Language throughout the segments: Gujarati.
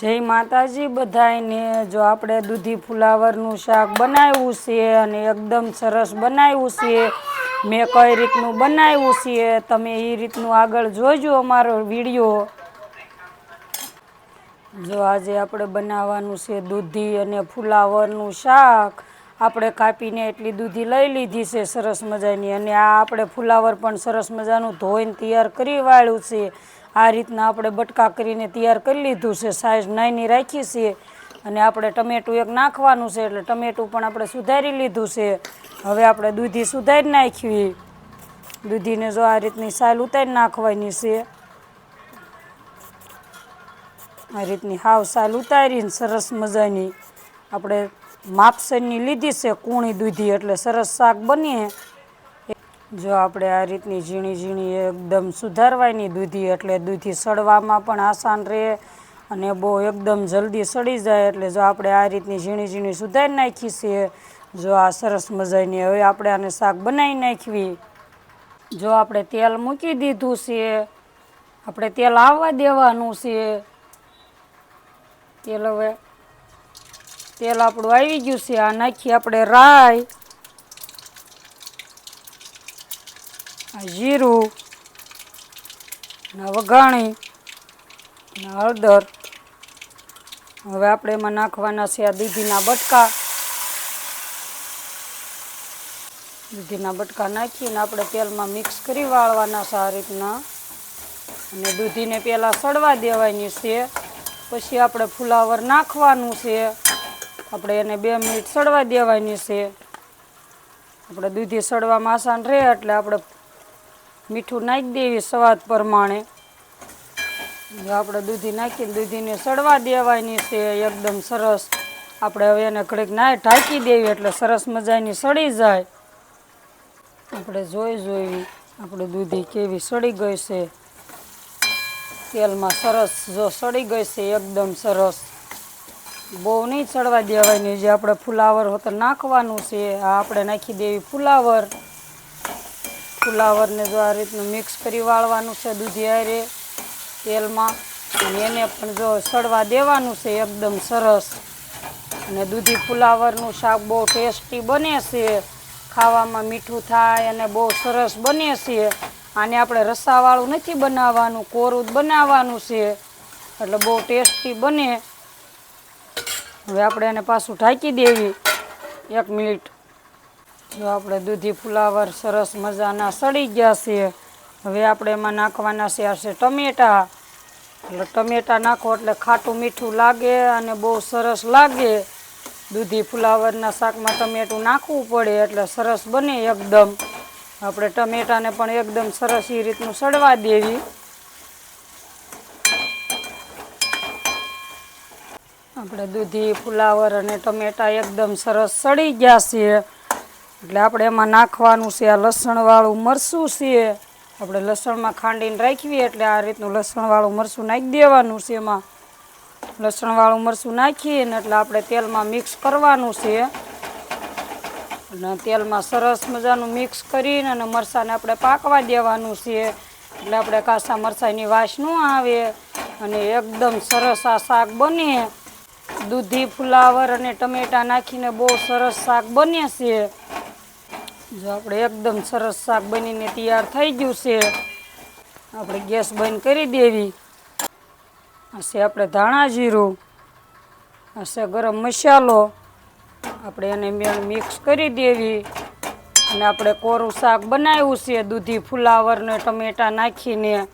જય માતાજી બધાયને। જો આપણે દૂધી ફુલાવરનું શાક બનાવ્યું છે અને એકદમ સરસ બનાવ્યું છે। મેં કઈ રીતનું બનાવ્યું છે તમે એ રીતનું આગળ જોજો અમારો વિડીયો। જો આજે આપણે બનાવવાનું છે દૂધી અને ફુલાવરનું શાક। આપણે કાપીને એટલી દૂધી લઈ લીધી છે સરસ મજાની, અને આ આપણે ફુલાવર પણ સરસ મજાનું ધોઈને તૈયાર કરી વાળ્યું છે। આ રીતના આપણે બટકા કરીને તૈયાર કરી લીધું છે, સાઈઝ નાની રાખી છે। અને આપણે ટમેટું એક નાખવાનું છે એટલે ટમેટું પણ આપણે સુધારી લીધું છે। હવે આપણે દૂધી સુધારી નાખવી। દૂધીને જો આ રીતની સાલ ઉતારી નાખવાની છે। આ રીતની હાવ સાલ ઉતારીને સરસ મજાની આપણે માપસરની લીધી છે કૂણી દૂધી, એટલે સરસ શાક બને। જો આપણે આ રીતની ઝીણી ઝીણી એકદમ સુધારવાની દૂધી, એટલે દૂધી સડવામાં પણ આસાન રહે અને બહુ એકદમ જલ્દી સડી જાય। એટલે જો આપણે આ રીતની ઝીણી ઝીણી સુધારી નાખી છે। જો આ સરસ મજાની હવે આપણે આને શાક બનાવી નાખવી। જો આપણે તેલ મૂકી દીધું છે, આપણે તેલ આવવા દેવાનું છે। તેલ આપણું આવી ગયું છે। આ નાખી આપણે રાઈ, જીરું, વઘાણી, હળદર। હવે આપણે એમાં નાખવાના છે આ દૂધીના બટકા। દૂધીના બટકા નાખીને આપણે તેલમાં મિક્સ કરી વાળવાના છે આ રીતના, અને દૂધીને પહેલાં સડવા દેવાની છે, પછી આપણે ફુલાવર નાખવાનું છે। આપણે એને 2 મિનિટ સડવા દેવાની છે। આપણે દૂધી સડવામાં આસાન રહે એટલે આપણે મીઠું નાખી દેવી સ્વાદ પ્રમાણે। જો આપણે દૂધી નાખીને દૂધીને સડવા દેવાની છે એકદમ સરસ। આપણે હવે એને ઘડીક ઢાંકી દેવી એટલે સરસ મજાની સડી જાય। આપણે જોઈ આપણે દૂધી કેવી સડી ગઈ છે તેલમાં, સરસ જો સડી ગઈ છે એકદમ સરસ। બહુ નહીં સડવા દેવાની। જે આપણે ફુલાવર હોત નાખવાનું છે, આ આપણે નાખી દેવી ફુલાવર। ફુલાવરને જો આ રીતનું મિક્સ કરી વાળવાનું છે દૂધી હારે તેલમાં, અને એને પણ જો સડવા દેવાનું છે એકદમ સરસ। અને દૂધી ફુલાવરનું શાક બહુ ટેસ્ટી બને છે, ખાવામાં મીઠું થાય અને બહુ સરસ બને છે। આને આપણે રસાવાળું નથી બનાવવાનું, કોરું જ બનાવવાનું છે, એટલે બહુ ટેસ્ટી બને। હવે આપણે એને પાછું ઢાંકી દેવી 1 મિનિટ। જો આપણે દૂધી ફુલાવર સરસ મજાના સડી ગયા છે। હવે આપણે એમાં નાખવાના છે ટમેટા। એટલે ટમેટા નાખો એટલે ખાટું મીઠું લાગે અને બહુ સરસ લાગે। દૂધી ફુલાવરના શાકમાં ટમેટું નાખવું પડે એટલે સરસ બને એકદમ। આપણે ટમેટાને પણ એકદમ સરસ એ રીતનું સડવા દેવી। આપણે દૂધી ફુલાવર અને ટમેટા એકદમ સરસ સડી ગયા છે, એટલે આપણે એમાં નાખવાનું છે આ લસણવાળું મરચું છે। આપણે લસણમાં ખાંડીને રાખવી એટલે આ રીતનું લસણવાળું મરચું નાખી દેવાનું છે એમાં। લસણવાળું મરચું નાખીને એટલે આપણે તેલમાં મિક્સ કરવાનું છે, અને તેલમાં સરસ મજાનું મિક્સ કરીને અને મરચાંને આપણે પાકવા દેવાનું છે, એટલે આપણે કાચા મરચાંની વાસ ન આવે અને એકદમ સરસ આ શાક બને। દૂધી ફુલાવર અને ટમેટા નાખીને બહુ સરસ શાક બને છે। જો આપણે એકદમ સરસ શાક બનીને તૈયાર થઈ ગયું છે। આપણે ગેસ બંધ કરી દેવી। આ છે આપણે ધાણા જીરું, આ છે ગરમ મસાલો। આપણે એને મિક્સ કરી દેવી, અને આપણે કોરું શાક બનાવ્યું છે દૂધી ફુલાવર ને ટમેટા નાખીને,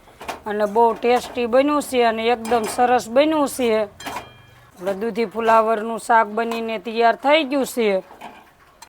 અને બહુ ટેસ્ટી બન્યું છે અને એકદમ સરસ બન્યું છે। આપણે દૂધી ફુલાવરનું શાક બનીને તૈયાર થઈ ગયું છે।